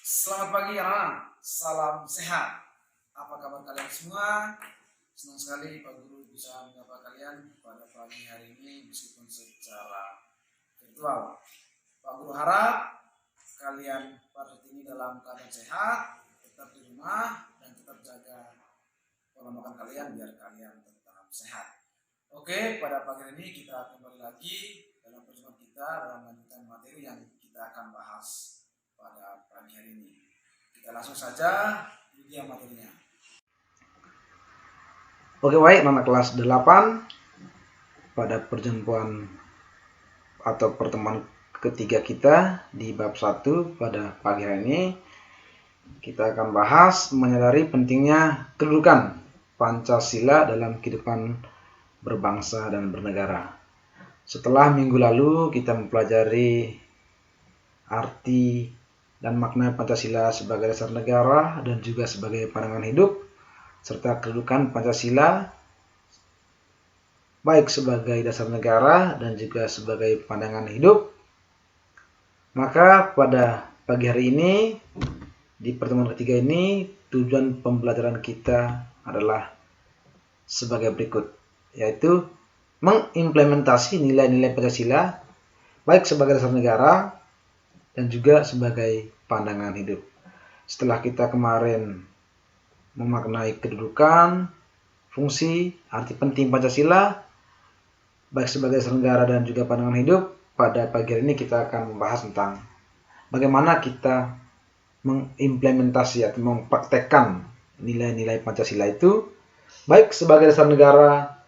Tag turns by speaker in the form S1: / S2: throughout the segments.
S1: Selamat pagi anak-anak, salam sehat. Apa kabar kalian semua? Senang sekali Pak Guru bisa menyapa kalian pada pagi hari ini meskipun secara virtual. Pak Guru harap kalian pada saat ini dalam keadaan sehat, tetap di rumah dan tetap jaga pola makan kalian biar kalian tetap sehat. Oke, pada pagi hari ini kita kembali lagi dalam perjumpaan kita dalam melanjutkan materi yang kita akan bahas pada pagi hari ini. Kita langsung saja dia materinya.
S2: Oke, baik anak kelas 8 pada perjumpaan atau pertemuan ketiga kita di bab 1 pada pagi hari ini kita akan bahas menyadari pentingnya kedudukan Pancasila dalam kehidupan berbangsa dan bernegara. Setelah minggu lalu kita mempelajari arti dan makna Pancasila sebagai dasar negara dan juga sebagai pandangan hidup, serta kedudukan Pancasila baik sebagai dasar negara dan juga sebagai pandangan hidup. Maka pada pagi hari ini, di pertemuan ketiga ini, tujuan pembelajaran kita adalah sebagai berikut, yaitu mengimplementasi nilai-nilai Pancasila baik sebagai dasar negara dan juga sebagai pandangan hidup. Setelah kita kemarin memaknai kedudukan, fungsi, arti penting Pancasila baik sebagai dasar negara dan juga pandangan hidup, pada pagi hari ini kita akan membahas tentang bagaimana kita mengimplementasi atau mempraktekkan nilai-nilai Pancasila itu baik sebagai dasar negara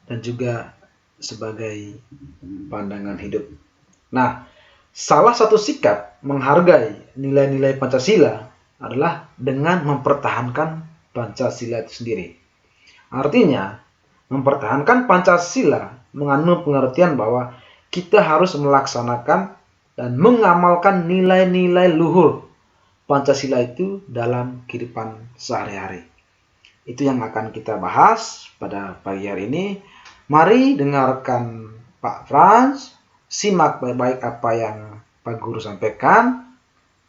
S2: dan juga sebagai pandangan hidup. Nah, salah satu sikap menghargai nilai-nilai Pancasila adalah dengan mempertahankan Pancasila itu sendiri. Artinya, mempertahankan Pancasila mengandung pengertian bahwa kita harus melaksanakan dan mengamalkan nilai-nilai luhur Pancasila itu dalam kehidupan sehari-hari. Itu yang akan kita bahas pada pagi hari ini. Mari dengarkan Pak Frans, simak baik-baik apa yang Pak Guru sampaikan,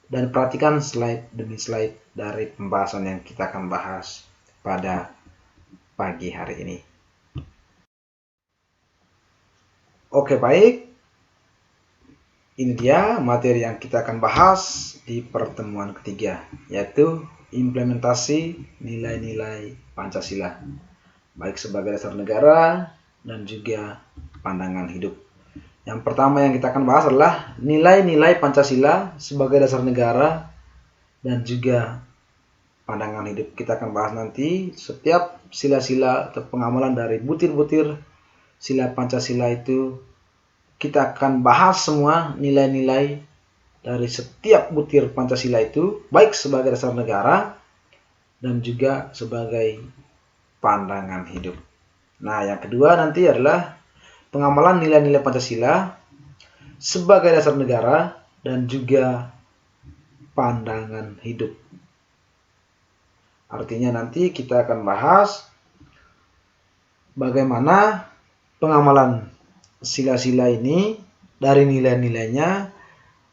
S2: dan perhatikan slide demi slide dari pembahasan yang kita akan bahas pada pagi hari ini. Oke, baik. Ini dia materi yang kita akan bahas di pertemuan ketiga, yaitu implementasi nilai-nilai Pancasila, baik sebagai dasar negara dan juga pandangan hidup. Yang pertama yang kita akan bahas adalah nilai-nilai Pancasila sebagai dasar negara dan juga pandangan hidup. Kita akan bahas nanti setiap sila-sila atau pengamalan dari butir-butir sila Pancasila itu. Kita akan bahas semua nilai-nilai dari setiap butir Pancasila itu, baik sebagai dasar negara dan juga sebagai pandangan hidup. Nah, yang kedua nanti adalah pengamalan nilai-nilai Pancasila sebagai dasar negara dan juga pandangan hidup. Artinya nanti kita akan bahas bagaimana pengamalan sila-sila ini dari nilai-nilainya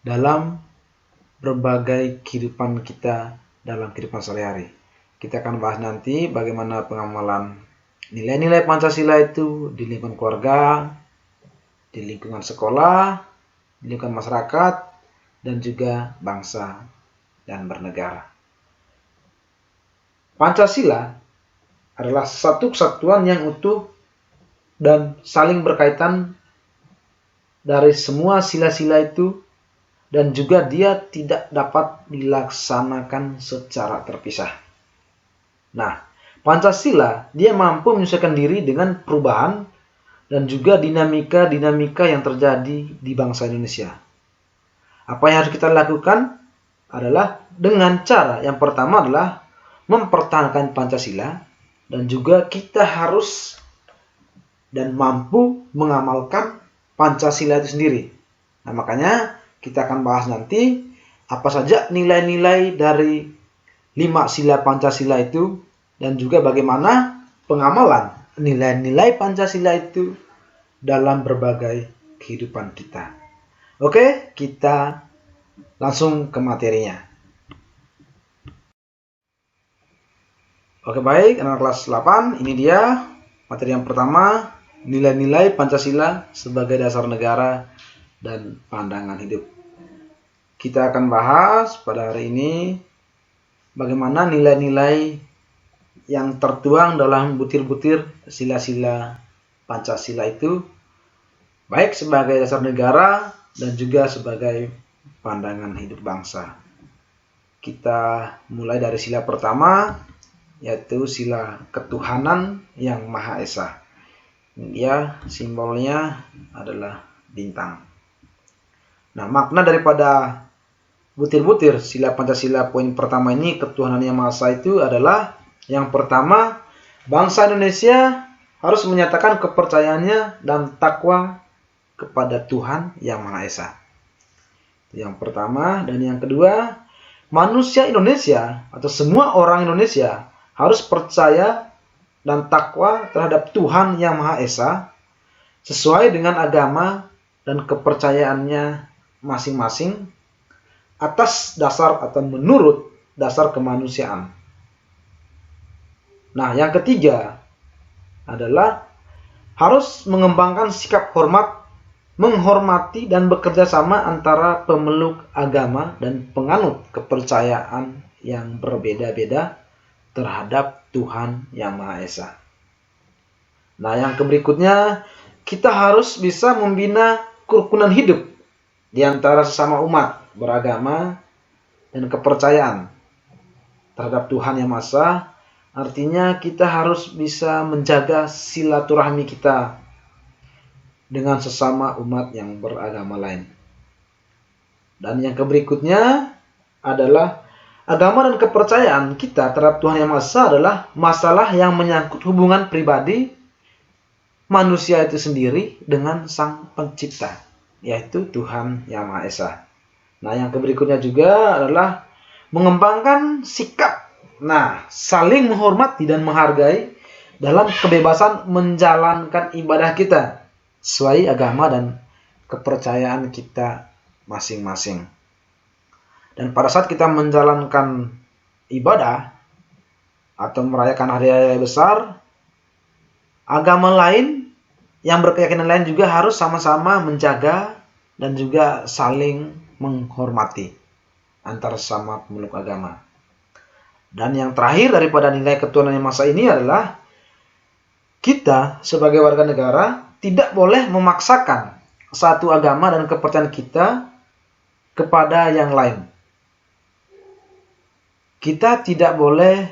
S2: dalam berbagai kehidupan kita dalam kehidupan sehari-hari. Kita akan bahas nanti bagaimana pengamalan nilai-nilai Pancasila itu di lingkungan keluarga, di lingkungan sekolah, di lingkungan masyarakat, dan juga bangsa dan bernegara. Pancasila adalah satu kesatuan yang utuh dan saling berkaitan dari semua sila-sila itu, dan juga dia tidak dapat dilaksanakan secara terpisah. Nah, Pancasila dia mampu menyesuaikan diri dengan perubahan dan juga dinamika-dinamika yang terjadi di bangsa Indonesia. Apa yang harus kita lakukan adalah dengan cara yang pertama adalah mempertahankan Pancasila, dan juga kita harus dan mampu mengamalkan Pancasila itu sendiri. Nah, makanya kita akan bahas nanti apa saja nilai-nilai dari 5 sila Pancasila itu dan juga bagaimana pengamalan nilai-nilai Pancasila itu dalam berbagai kehidupan kita. Oke, kita langsung ke materinya. Oke baik, anak kelas 8, ini dia materi yang pertama, nilai-nilai Pancasila sebagai dasar negara dan pandangan hidup. Kita akan bahas pada hari ini bagaimana nilai-nilai yang tertuang dalam butir-butir sila-sila Pancasila itu baik sebagai dasar negara dan juga sebagai pandangan hidup bangsa. Kita mulai dari sila pertama, yaitu sila ketuhanan yang Maha Esa. Dia simbolnya adalah bintang. Nah, makna daripada butir-butir sila Pancasila poin pertama ini, ketuhanan yang Maha Esa, itu adalah yang pertama, bangsa Indonesia harus menyatakan kepercayaannya dan takwa kepada Tuhan yang Maha Esa. Yang pertama. Dan yang kedua, manusia Indonesia atau semua orang Indonesia harus percaya dan takwa terhadap Tuhan yang Maha Esa sesuai dengan agama dan kepercayaannya masing-masing atas dasar atau menurut dasar kemanusiaan. Nah, yang ketiga adalah harus mengembangkan sikap hormat, menghormati dan bekerja sama antara pemeluk agama dan penganut kepercayaan yang berbeda-beda terhadap Tuhan yang Maha Esa. Nah, yang berikutnya, kita harus bisa membina kerukunan hidup di antara sesama umat beragama dan kepercayaan terhadap Tuhan yang Maha Esa. Artinya kita harus bisa menjaga silaturahmi kita dengan sesama umat yang beragama lain. Dan yang berikutnya adalah agama dan kepercayaan kita terhadap Tuhan yang Maha Esa adalah masalah yang menyangkut hubungan pribadi manusia itu sendiri dengan Sang Pencipta, yaitu Tuhan yang Maha Esa. Nah, yang berikutnya juga adalah mengembangkan sikap, saling menghormati dan menghargai dalam kebebasan menjalankan ibadah kita sesuai agama dan kepercayaan kita masing-masing. Dan pada saat kita menjalankan ibadah atau merayakan hari-hari besar, agama lain yang berkeyakinan lain juga harus sama-sama menjaga dan juga saling menghormati antar sesama pemeluk agama. Dan yang terakhir daripada nilai ketuhanan yang Maha Esa ini adalah kita sebagai warga negara tidak boleh memaksakan satu agama dan kepercayaan kita kepada yang lain. Kita tidak boleh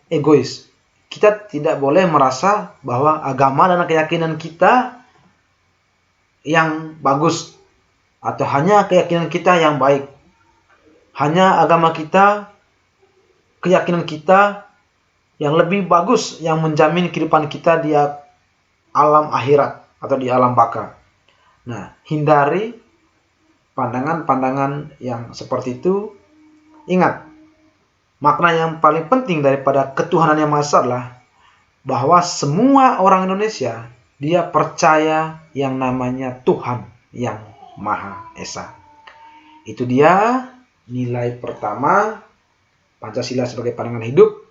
S2: egois. Kita tidak boleh merasa bahwa agama dan keyakinan kita yang bagus atau hanya keyakinan kita yang baik. Hanya agama kita, keyakinan kita yang lebih bagus yang menjamin kehidupan kita di alam akhirat atau di alam baka. Nah, hindari pandangan-pandangan yang seperti itu. Ingat, makna yang paling penting daripada ketuhanan yang Maha Esa adalah bahwa semua orang Indonesia dia percaya yang namanya Tuhan yang Maha Esa. Itu dia nilai pertama Pancasila sebagai pandangan hidup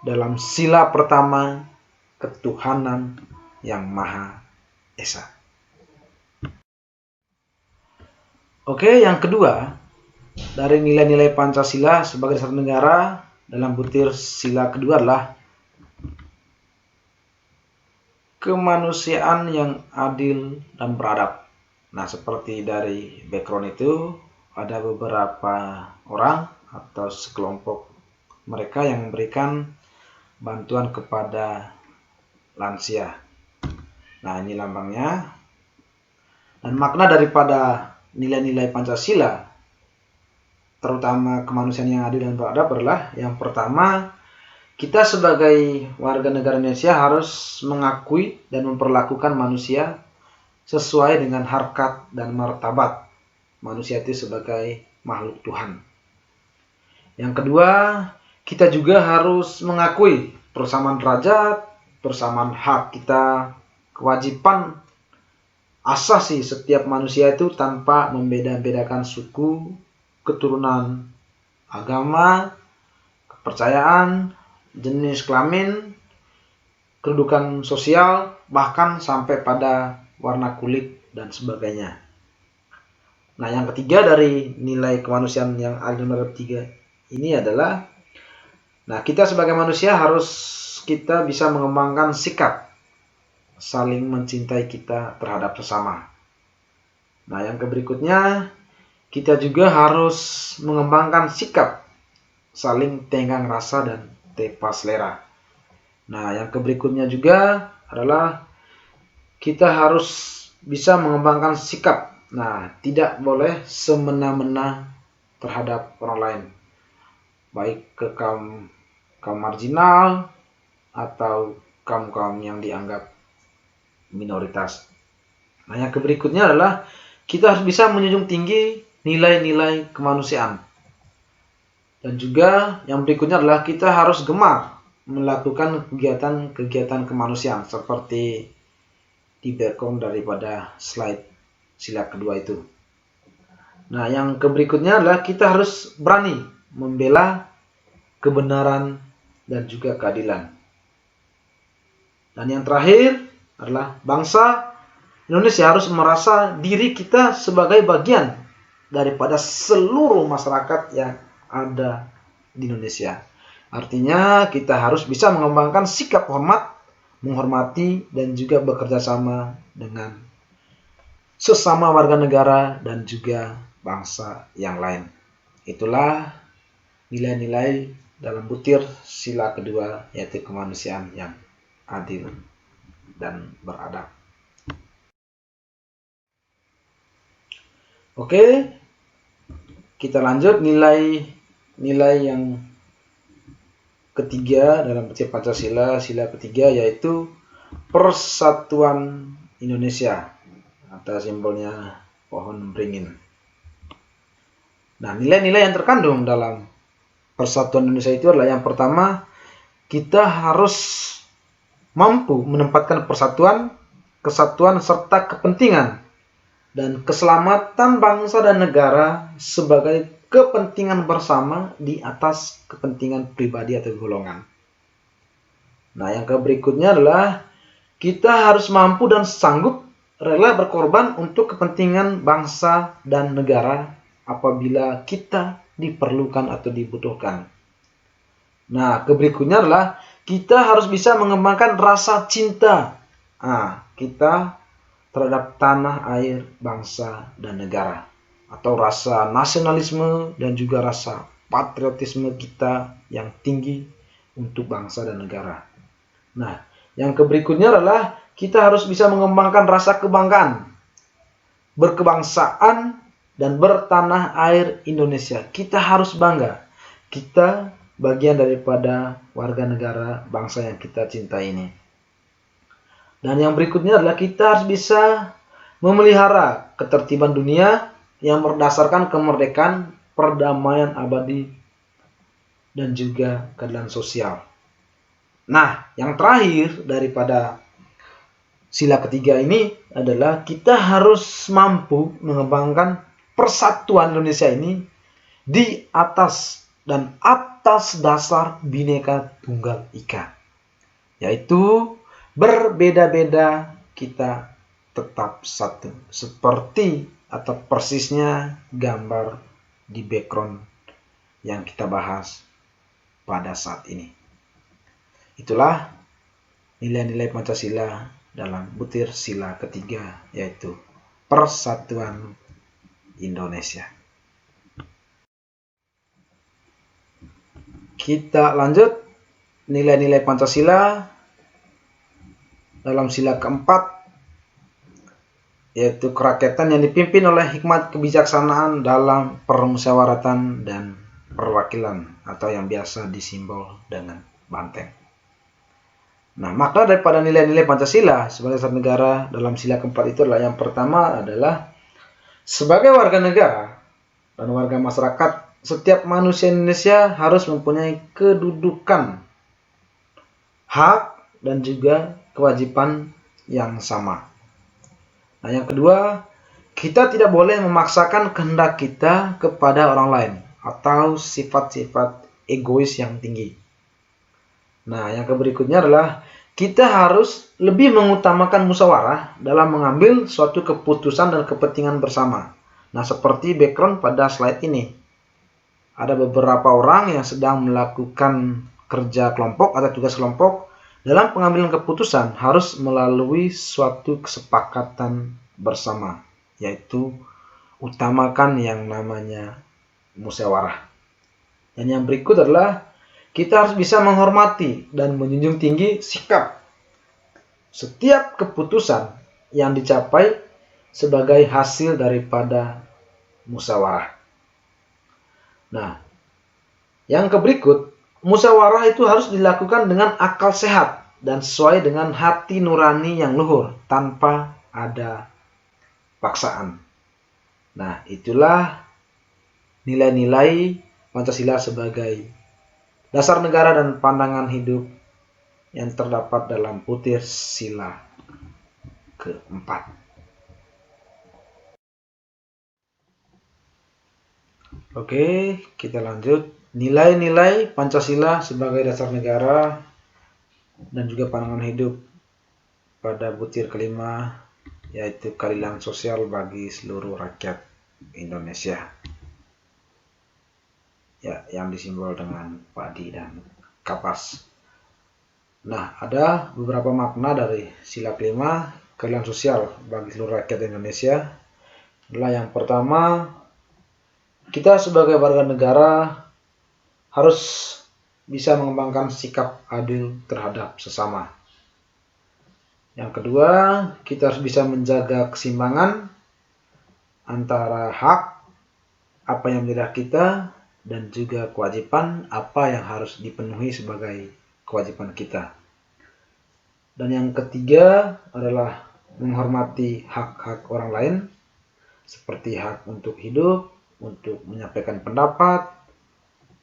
S2: dalam sila pertama, ketuhanan yang Maha Esa. Oke, yang kedua dari nilai-nilai Pancasila sebagai dasar negara dalam butir sila kedua adalah kemanusiaan yang adil dan beradab. Nah, seperti dari background itu ada beberapa orang atau sekelompok mereka yang memberikan bantuan kepada lansia. Nah, ini lambangnya. Dan makna daripada nilai-nilai Pancasila, terutama kemanusiaan yang adil dan beradab adalah yang pertama, kita sebagai warga negara Indonesia harus mengakui dan memperlakukan manusia sesuai dengan harkat dan martabat manusia itu sebagai makhluk Tuhan. Yang kedua, kita juga harus mengakui persamaan derajat, persamaan hak kita, kewajiban asasi setiap manusia itu tanpa membeda-bedakan suku, keturunan, agama, kepercayaan, jenis kelamin, kedudukan sosial, bahkan sampai pada warna kulit dan sebagainya. Nah, yang ketiga dari nilai kemanusiaan yang ada nomor 3 ini adalah, nah, kita sebagai manusia harus kita bisa mengembangkan sikap saling mencintai kita terhadap sesama. Nah, yang berikutnya, kita juga harus mengembangkan sikap saling tenggang rasa dan tepa selera. Nah, yang berikutnya juga adalah kita harus bisa mengembangkan sikap. Nah, tidak boleh semena-mena terhadap orang lain, baik ke kaum marginal atau kaum yang dianggap minoritas. Nah, yang berikutnya adalah kita harus bisa menjunjung tinggi nilai-nilai kemanusiaan. Dan juga yang berikutnya adalah kita harus gemar melakukan kegiatan-kegiatan kemanusiaan seperti di background daripada slide sila kedua itu. Nah, yang berikutnya adalah kita harus berani membela kebenaran dan juga keadilan. Dan yang terakhir adalah bangsa Indonesia harus merasa diri kita sebagai bagian daripada seluruh masyarakat yang ada di Indonesia. Artinya kita harus bisa mengembangkan sikap hormat, menghormati, dan juga bekerja sama dengan sesama warga negara dan juga bangsa yang lain. Itulah nilai-nilai dalam butir sila kedua, yaitu kemanusiaan yang adil dan beradab. Oke, kita lanjut nilai yang ketiga dalam butir Pancasila, sila ketiga, yaitu persatuan Indonesia, atau simbolnya pohon beringin. Nah, nilai-nilai yang terkandung dalam persatuan Indonesia itu adalah, yang pertama, kita harus mampu menempatkan persatuan, kesatuan, serta kepentingan dan keselamatan bangsa dan negara sebagai kepentingan bersama di atas kepentingan pribadi atau golongan. Nah, yang berikutnya adalah kita harus mampu dan sanggup rela berkorban untuk kepentingan bangsa dan negara apabila kita diperlukan atau dibutuhkan. Nah, berikutnya adalah kita harus bisa mengembangkan rasa cinta kita terhadap tanah air, bangsa, dan negara, atau rasa nasionalisme dan juga rasa patriotisme kita yang tinggi untuk bangsa dan negara. Nah, yang berikutnya adalah kita harus bisa mengembangkan rasa kebanggaan, berkebangsaan, dan bertanah air Indonesia. Kita harus bangga. Kita bagian daripada warga negara bangsa yang kita cintai ini. Dan yang berikutnya adalah kita harus bisa memelihara ketertiban dunia yang berdasarkan kemerdekaan, perdamaian abadi, dan juga keadilan sosial. Nah, yang terakhir daripada sila ketiga ini adalah kita harus mampu mengembangkan persatuan Indonesia ini di atas dasar Bhinneka Tunggal Ika, yaitu berbeda-beda kita tetap satu, seperti atau persisnya gambar di background yang kita bahas pada saat ini. Itulah nilai-nilai Pancasila dalam butir sila ketiga, yaitu persatuan Indonesia. Kita lanjut nilai-nilai Pancasila dalam sila keempat, yaitu kerakyatan yang dipimpin oleh hikmat kebijaksanaan dalam permusyawaratan dan perwakilan, atau yang biasa disimbol dengan banteng. Nah, makna daripada nilai-nilai Pancasila sebagai dasar negara dalam sila keempat itu adalah, yang pertama adalah sebagai warga negara dan warga masyarakat, setiap manusia Indonesia harus mempunyai kedudukan, hak, dan juga kewajiban yang sama. Nah, yang kedua, kita tidak boleh memaksakan kehendak kita kepada orang lain atau sifat-sifat egois yang tinggi. Nah, yang berikutnya adalah kita harus lebih mengutamakan musyawarah dalam mengambil suatu keputusan dan kepentingan bersama. Nah, seperti background pada slide ini. Ada beberapa orang yang sedang melakukan kerja kelompok atau tugas kelompok. Dalam pengambilan keputusan harus melalui suatu kesepakatan bersama, yaitu utamakan yang namanya musyawarah. Dan yang berikut adalah kita harus bisa menghormati dan menjunjung tinggi sikap setiap keputusan yang dicapai sebagai hasil daripada musyawarah. Nah, yang berikut, musyawarah itu harus dilakukan dengan akal sehat dan sesuai dengan hati nurani yang luhur tanpa ada paksaan. Nah, itulah nilai-nilai Pancasila sebagai dasar negara dan pandangan hidup yang terdapat dalam butir sila keempat. Oke, kita lanjut. Nilai-nilai Pancasila sebagai dasar negara dan juga pandangan hidup pada butir kelima, yaitu keadilan sosial bagi seluruh rakyat Indonesia. Ya, yang disimbol dengan padi dan kapas. Nah, ada beberapa makna dari sila kelima, keadilan sosial bagi seluruh rakyat Indonesia. Adalah yang pertama, kita sebagai warga negara harus bisa mengembangkan sikap adil terhadap sesama. Yang kedua, kita harus bisa menjaga keseimbangan antara hak apa yang menjadi hak kita dan juga kewajiban apa yang harus dipenuhi sebagai kewajiban kita. Dan yang ketiga adalah menghormati hak-hak orang lain seperti hak untuk hidup, untuk menyampaikan pendapat,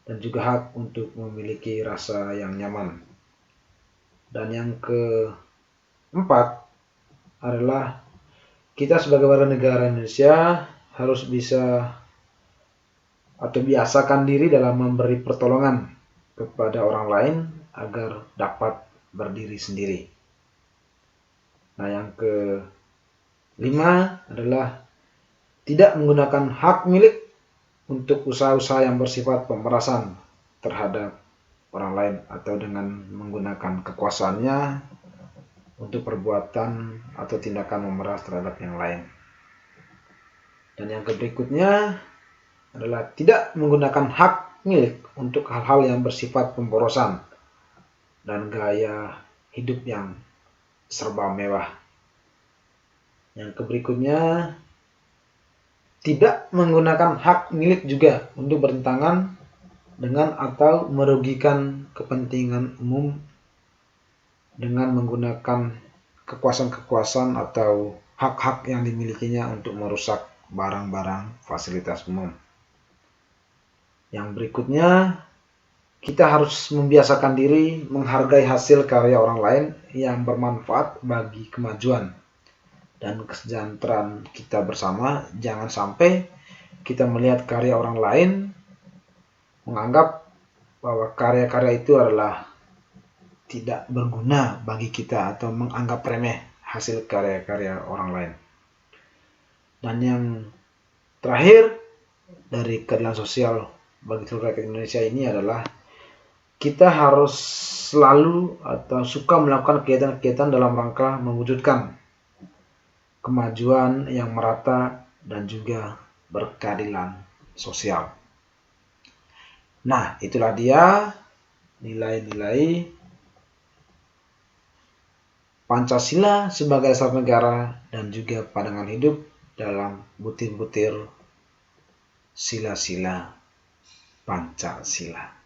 S2: dan juga hak untuk memiliki rasa yang nyaman. Dan yang keempat adalah kita sebagai warga negara Indonesia harus bisa atau biasakan diri dalam memberi pertolongan kepada orang lain agar dapat berdiri sendiri. Nah, yang kelima adalah tidak menggunakan hak milik untuk usaha-usaha yang bersifat pemerasan terhadap orang lain atau dengan menggunakan kekuasaannya untuk perbuatan atau tindakan memeras terhadap yang lain. Dan yang berikutnya adalah tidak menggunakan hak milik untuk hal-hal yang bersifat pemborosan dan gaya hidup yang serba mewah. Yang berikutnya, tidak menggunakan hak milik juga untuk bertentangan dengan atau merugikan kepentingan umum dengan menggunakan kekuasaan-kekuasaan atau hak-hak yang dimilikinya untuk merusak barang-barang fasilitas umum. Yang berikutnya, kita harus membiasakan diri menghargai hasil karya orang lain yang bermanfaat bagi kemajuan dan kesejahteraan kita bersama. Jangan sampai kita melihat karya orang lain, menganggap bahwa karya-karya itu adalah tidak berguna bagi kita atau menganggap remeh hasil karya-karya orang lain. Dan yang terakhir dari keadilan sosial bagi seluruh rakyat Indonesia ini adalah kita harus selalu atau suka melakukan kegiatan-kegiatan dalam rangka mewujudkan kemajuan yang merata dan juga berkeadilan sosial. Nah, itulah dia nilai-nilai Pancasila sebagai dasar negara dan juga pandangan hidup dalam butir-butir sila-sila Pancasila.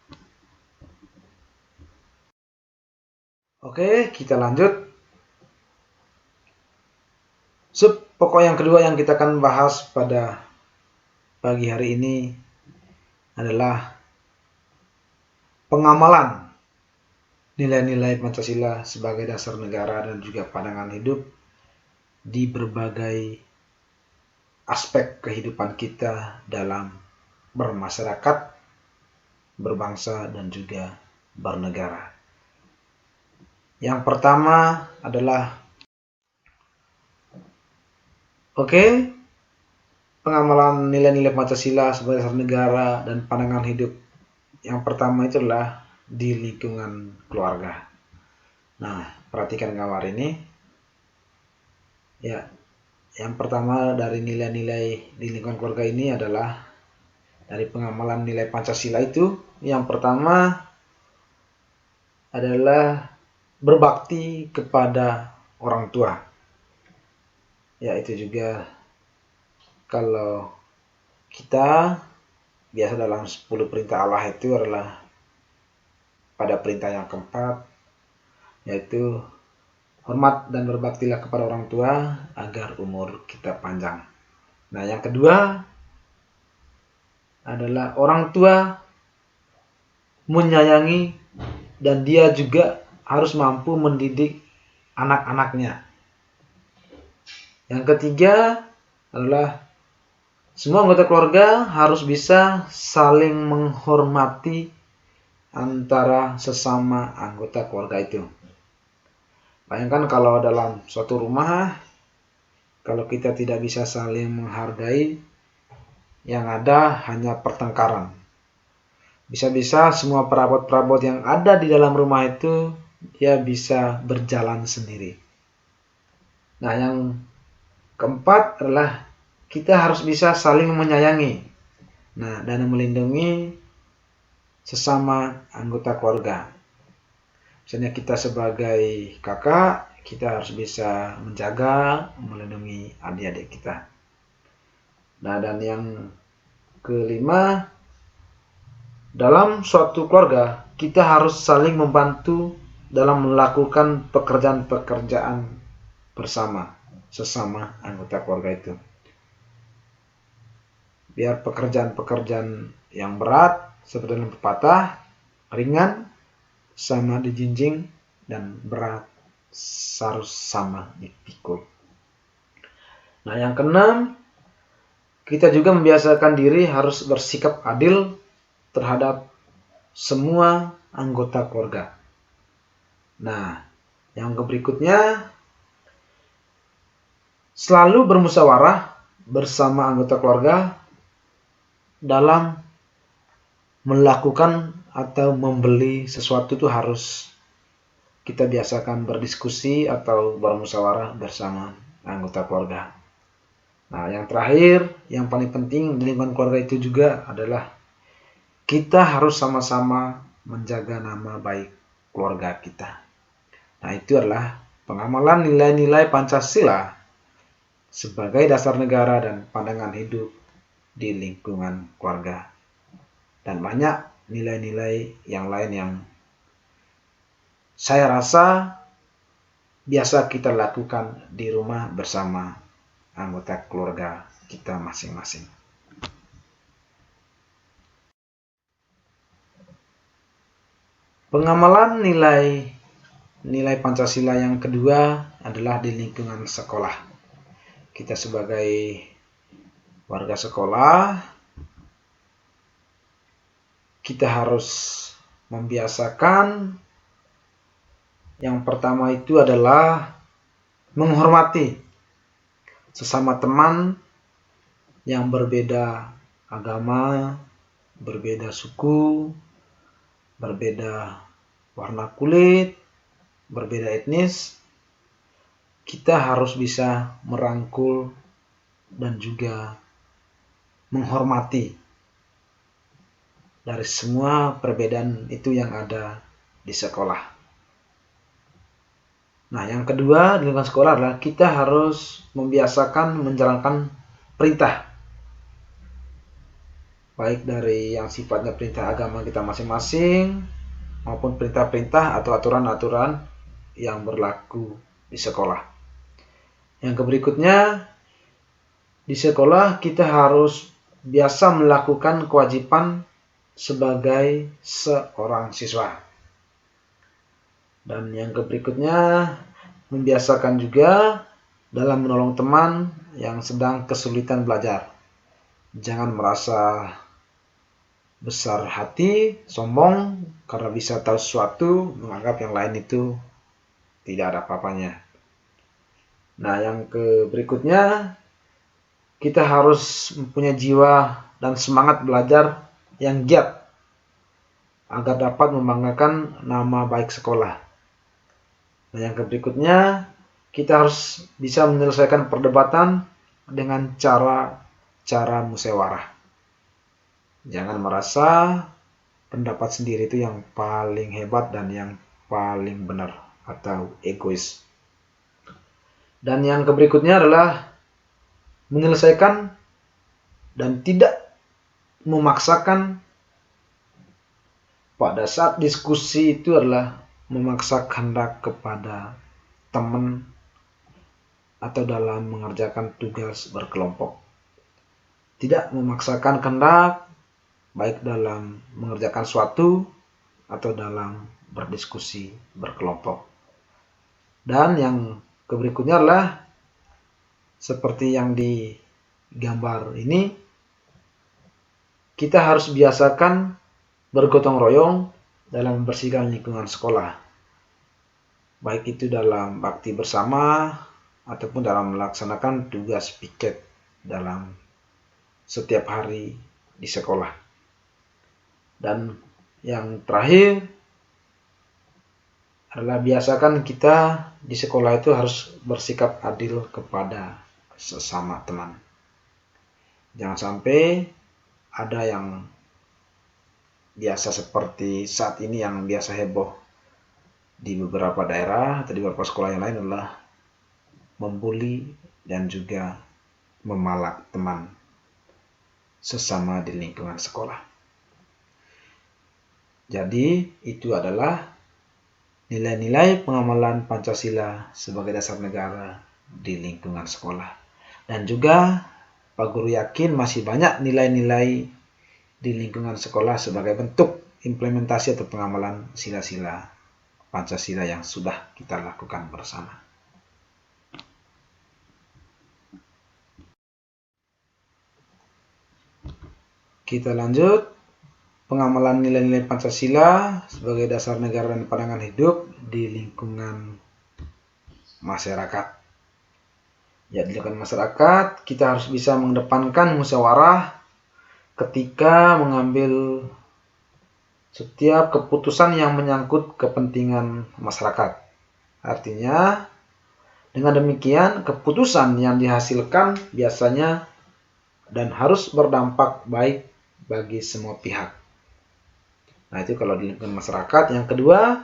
S2: Oke, kita lanjut. Pokok yang kedua yang kita akan bahas pada pagi hari ini adalah pengamalan nilai-nilai Pancasila sebagai dasar negara dan juga pandangan hidup di berbagai aspek kehidupan kita dalam bermasyarakat, berbangsa, dan juga bernegara. Yang pertama adalah pengamalan nilai-nilai Pancasila sebagai dasar negara dan pandangan hidup. Yang pertama itu adalah di lingkungan keluarga. Nah, perhatikan gambar ini. Ya, yang pertama dari nilai-nilai di lingkungan keluarga ini adalah dari pengamalan nilai Pancasila itu. Yang pertama adalah berbakti kepada orang tua. Ya, itu juga kalau kita biasa dalam 10 perintah Allah itu adalah pada perintah yang keempat, yaitu hormat dan berbaktilah kepada orang tua agar umur kita panjang. Nah, yang kedua adalah orang tua menyayangi dan dia juga harus mampu mendidik anak-anaknya. Yang ketiga adalah semua anggota keluarga harus bisa saling menghormati antara sesama anggota keluarga itu. Bayangkan kalau dalam suatu rumah, kalau kita tidak bisa saling menghargai, yang ada hanya pertengkaran. Bisa-bisa semua perabot-perabot yang ada di dalam rumah itu dia bisa berjalan sendiri. Nah, yang keempat adalah kita harus bisa saling menyayangi. Nah, dan melindungi sesama anggota keluarga. Misalnya kita sebagai kakak, kita harus bisa menjaga, melindungi adik-adik kita. Nah, dan yang kelima, dalam suatu keluarga, kita harus saling membantu dalam melakukan pekerjaan-pekerjaan bersama sesama anggota keluarga itu. Biar pekerjaan-pekerjaan yang berat seperti dalam pepatah, ringan sama dijinjing dan berat harus sama dipikul. Nah, yang keenam, kita juga membiasakan diri harus bersikap adil terhadap semua anggota keluarga. Nah, yang berikutnya, selalu bermusyawarah bersama anggota keluarga dalam melakukan atau membeli sesuatu itu harus kita biasakan berdiskusi atau bermusyawarah bersama anggota keluarga. Nah, yang terakhir, yang paling penting di lingkungan keluarga itu juga adalah kita harus sama-sama menjaga nama baik keluarga kita. Nah, itu adalah pengamalan nilai-nilai Pancasila sebagai dasar negara dan pandangan hidup di lingkungan keluarga. Dan banyak nilai-nilai yang lain yang saya rasa biasa kita lakukan di rumah bersama anggota keluarga kita masing-masing. Pengamalan nilai Pancasila yang kedua adalah di lingkungan sekolah. Kita sebagai warga sekolah, kita harus membiasakan yang pertama itu adalah menghormati sesama teman yang berbeda agama, berbeda suku, berbeda warna kulit, berbeda etnis. Kita harus bisa merangkul dan juga menghormati dari semua perbedaan itu yang ada di sekolah. Nah, yang kedua di lingkungan sekolah adalah kita harus membiasakan menjalankan perintah. Baik dari yang sifatnya perintah agama kita masing-masing maupun perintah-perintah atau aturan-aturan yang berlaku di sekolah. Yang berikutnya, di sekolah kita harus biasa melakukan kewajiban sebagai seorang siswa. Dan yang berikutnya, membiasakan juga dalam menolong teman yang sedang kesulitan belajar. Jangan merasa besar hati, sombong, karena bisa tahu sesuatu, menganggap yang lain itu tidak ada apa-apanya. Nah, yang berikutnya, kita harus mempunyai jiwa dan semangat belajar yang giat agar dapat membanggakan nama baik sekolah. Nah, yang berikutnya, kita harus bisa menyelesaikan perdebatan dengan cara musyawarah. Jangan merasa pendapat sendiri itu yang paling hebat dan yang paling benar atau egois. Dan yang berikutnya adalah menyelesaikan dan tidak memaksakan. Pada saat diskusi itu adalah memaksa kehendak kepada teman atau dalam mengerjakan tugas berkelompok. Tidak memaksakan kehendak baik dalam mengerjakan suatu atau dalam berdiskusi berkelompok. Dan yang berikutnya adalah seperti yang di gambar ini, kita harus biasakan bergotong royong dalam membersihkan lingkungan sekolah. Baik itu dalam bakti bersama ataupun dalam melaksanakan tugas piket dalam setiap hari di sekolah. Dan yang terakhir adalah biasakan kita di sekolah itu harus bersikap adil kepada sesama teman. Jangan sampai ada yang biasa seperti saat ini yang biasa heboh di beberapa daerah atau di beberapa sekolah yang lain adalah membuli dan juga memalak teman sesama di lingkungan sekolah. Jadi itu adalah nilai-nilai pengamalan Pancasila sebagai dasar negara di lingkungan sekolah. Dan juga Pak Guru yakin masih banyak nilai-nilai di lingkungan sekolah sebagai bentuk implementasi atau pengamalan sila-sila Pancasila yang sudah kita lakukan bersama. Kita lanjut. Pengamalan nilai-nilai Pancasila sebagai dasar negara dan pandangan hidup di lingkungan masyarakat. Ya, di lingkungan masyarakat, kita harus bisa mengedepankan musyawarah ketika mengambil setiap keputusan yang menyangkut kepentingan masyarakat. Artinya, dengan demikian, keputusan yang dihasilkan biasanya dan harus berdampak baik bagi semua pihak. Nah, itu kalau di lingkungan masyarakat. Yang kedua,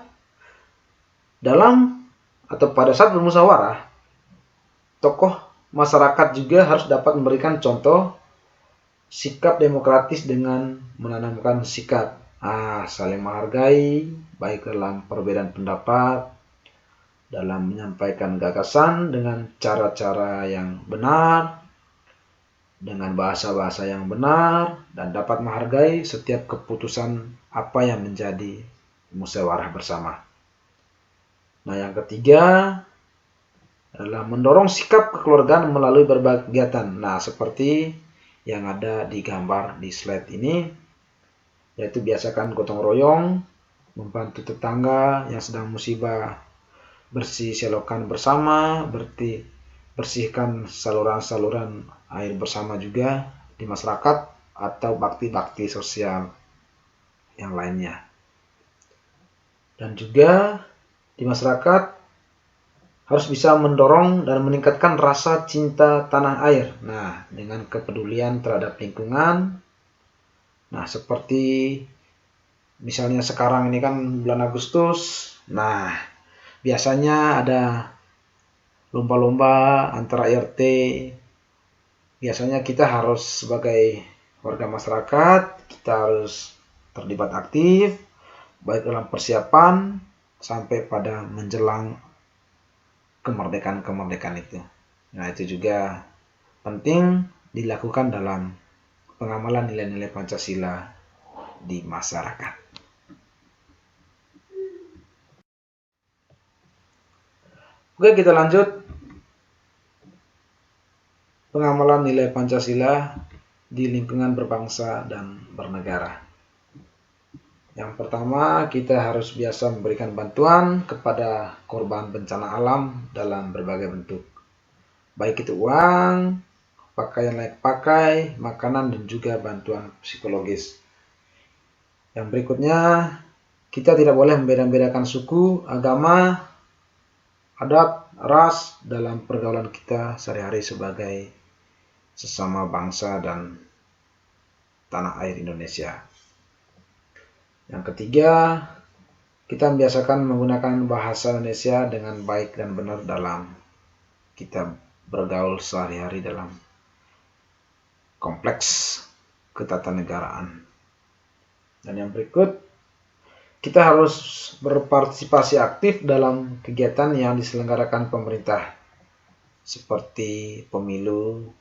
S2: dalam atau pada saat bermusyawarah, tokoh masyarakat juga harus dapat memberikan contoh sikap demokratis dengan menanamkan sikap saling menghargai, baik dalam perbedaan pendapat, dalam menyampaikan gagasan dengan cara-cara yang benar, dengan bahasa-bahasa yang benar, dan dapat menghargai setiap keputusan apa yang menjadi musyawarah bersama. Nah, yang ketiga adalah mendorong sikap kekeluargaan melalui berbagai kegiatan. Nah, seperti yang ada di gambar di slide ini, yaitu biasakan gotong royong, membantu tetangga yang sedang musibah, bersih selokan bersama, bersihkan saluran-saluran air bersama juga di masyarakat, atau bakti-bakti sosial yang lainnya. Dan juga di masyarakat harus bisa mendorong dan meningkatkan rasa cinta tanah air. Nah, dengan kepedulian terhadap lingkungan. Nah, seperti misalnya sekarang ini kan bulan Agustus. Nah, biasanya ada lomba-lomba antara RT. Biasanya kita harus sebagai warga masyarakat, kita harus terlibat aktif, baik dalam persiapan sampai pada menjelang kemerdekaan itu. Nah, itu juga penting dilakukan dalam pengamalan nilai-nilai Pancasila di masyarakat. Oke, kita lanjut. Pengamalan nilai Pancasila di lingkungan berbangsa dan bernegara. Yang pertama, kita harus biasa memberikan bantuan kepada korban bencana alam dalam berbagai bentuk. Baik itu uang, pakaian layak pakai, makanan, dan juga bantuan psikologis. Yang berikutnya, kita tidak boleh membeda-bedakan suku, agama, adat, ras dalam pergaulan kita sehari-hari sebagai sesama bangsa dan tanah air Indonesia. Yang ketiga, kita membiasakan menggunakan bahasa Indonesia dengan baik dan benar dalam kita bergaul sehari-hari dalam kompleks ketatanegaraan. Dan yang berikut, kita harus berpartisipasi aktif dalam kegiatan yang diselenggarakan pemerintah, seperti pemilu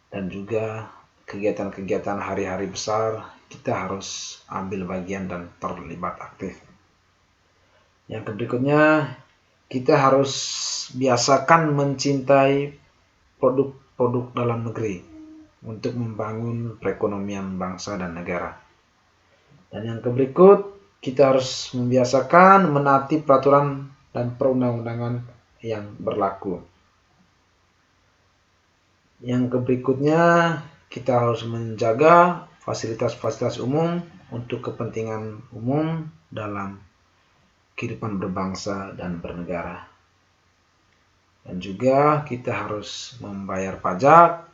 S2: dan juga kegiatan-kegiatan hari-hari besar. Kita harus ambil bagian dan terlibat aktif. Yang berikutnya, kita harus biasakan mencintai produk-produk dalam negeri untuk membangun perekonomian bangsa dan negara. Dan yang berikut, kita harus membiasakan menaati peraturan dan perundang-undangan yang berlaku. Yang berikutnya, kita harus menjaga fasilitas-fasilitas umum untuk kepentingan umum dalam kehidupan berbangsa dan bernegara. Dan juga kita harus membayar pajak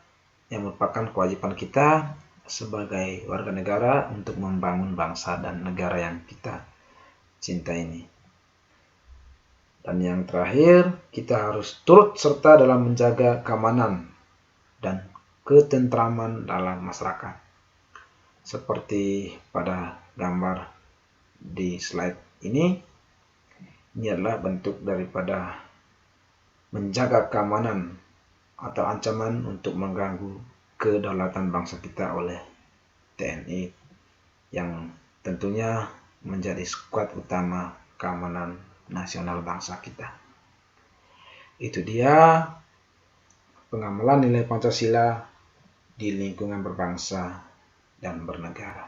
S2: yang merupakan kewajiban kita sebagai warga negara untuk membangun bangsa dan negara yang kita cintai ini. Dan yang terakhir, kita harus turut serta dalam menjaga keamanan dan ketentraman dalam masyarakat. Seperti pada gambar di slide ini adalah bentuk daripada menjaga keamanan atau ancaman untuk mengganggu kedaulatan bangsa kita oleh TNI yang tentunya menjadi skuad utama keamanan nasional bangsa kita. Itu dia pengamalan nilai Pancasila di lingkungan berbangsa dan bernegara.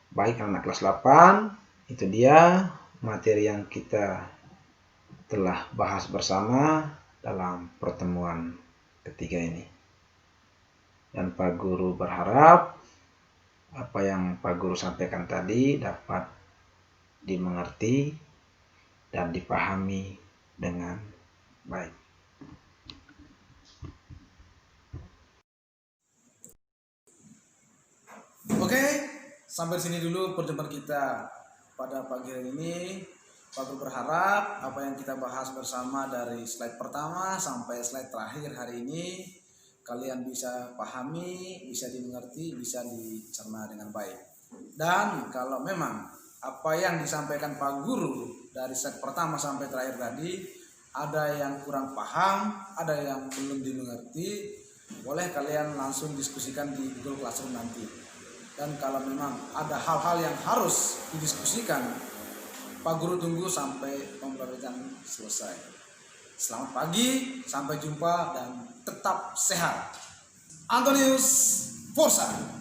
S2: Baik anak kelas 8, itu dia materi yang kita telah bahas bersama dalam pertemuan ketiga ini. Dan Pak Guru berharap apa yang Pak Guru sampaikan tadi dapat dimengerti dan dipahami dengan baik.
S1: Oke, sampai sini dulu pertemuan kita pada pagi hari ini. Pak Guru berharap apa yang kita bahas bersama dari slide pertama sampai slide terakhir hari ini kalian bisa pahami, bisa dimengerti, bisa dicerna dengan baik. Dan kalau memang apa yang disampaikan Pak Guru dari slide pertama sampai terakhir tadi ada yang kurang paham, ada yang belum dimengerti, boleh kalian langsung diskusikan di Google Classroom nanti. Dan kalau memang ada hal-hal yang harus didiskusikan, Pak Guru tunggu sampai pembelajaran selesai. Selamat pagi, sampai jumpa dan tetap sehat. Antonius Forsa.